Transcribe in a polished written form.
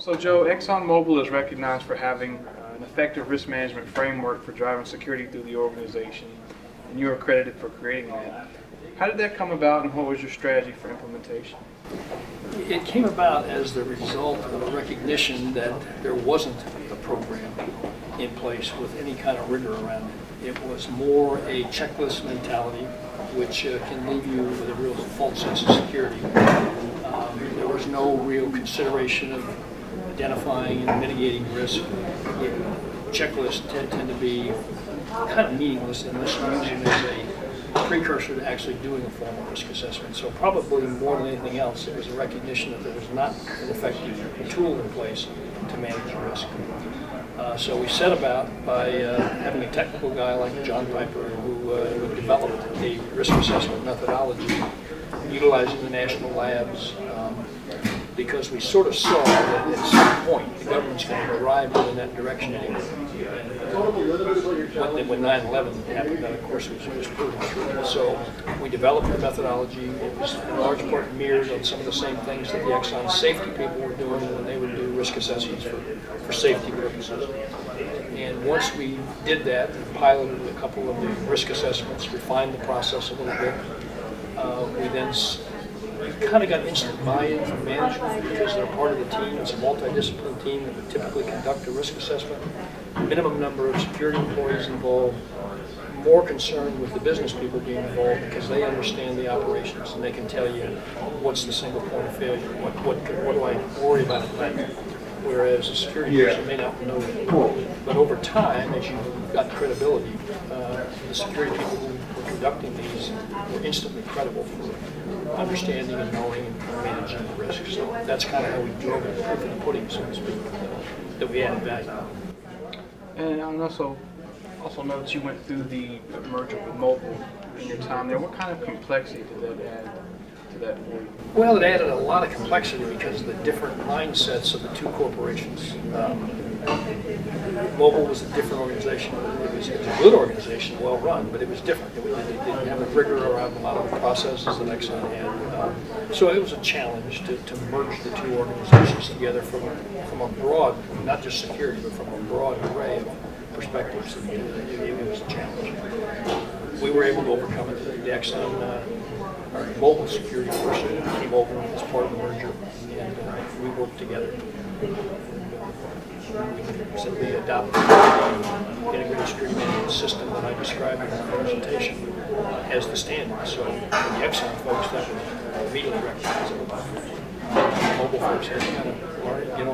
So Joe, ExxonMobil is recognized for having an effective risk management framework for driving security through the organization, and you are credited for creating that. How did that come about, and what was your strategy for implementation? It came about as the result of a recognition that there wasn't a program in place with any kind of rigor around it. It was more a checklist mentality, which can leave you with a real false sense of security. There was no real consideration of identifying and mitigating risk. Checklists tend to be kind of meaningless unless you use them as a precursor to actually doing a formal risk assessment. So probably more than anything else, it was a recognition that there was not an effective tool in place to manage risk. So we set about by having a technical guy like John Piper who developed a risk assessment methodology utilizing the national labs, because we sort of saw that at some point the government's going to arrive in that direction anyway. And when 9/11 happened, that of course was proven true. So we developed a methodology. It was in large part mirrored on some of the same things that the Exxon safety people were doing when they would do risk assessments for safety purposes. And once we did that, and piloted a couple of the risk assessments, refined the process a little bit, we then kind of got instant buy-in from management because they're part of the team. It's a multidisciplinary team that would typically conduct a risk assessment. Minimum number of security employees involved, more concerned with the business people being involved because they understand the operations and they can tell you what's the single point of failure, what do I worry about at night. Whereas a security person may not know that. But over time, as you've got credibility, the security people who were conducting these were instantly credible for understanding and knowing and managing the risk. So that's kind of how we drove it, proof in the pudding, so to speak, that we added value. And I also know that you went through the merger with Mobil in your time there. What kind of complexity did that add to that for you? Well, it added a lot of complexity because of the different mindsets of the two corporations. Mobil was a different organization. It was a good organization, well run, but it was different. It didn't have a rigor around a lot of the processes that Exxon had. So it was a challenge to merge the two organizations together from a broad, not just security, but from a broad array of perspectives. It was a challenge. We were able to overcome it. The Exxon our Mobil security person came over as part of the merger, and we worked together. We simply adopted the integrated security management system that I described in the presentation as the standard. So the Exxon folks that was immediately recognizable. Mobil folks had to kind of learn, get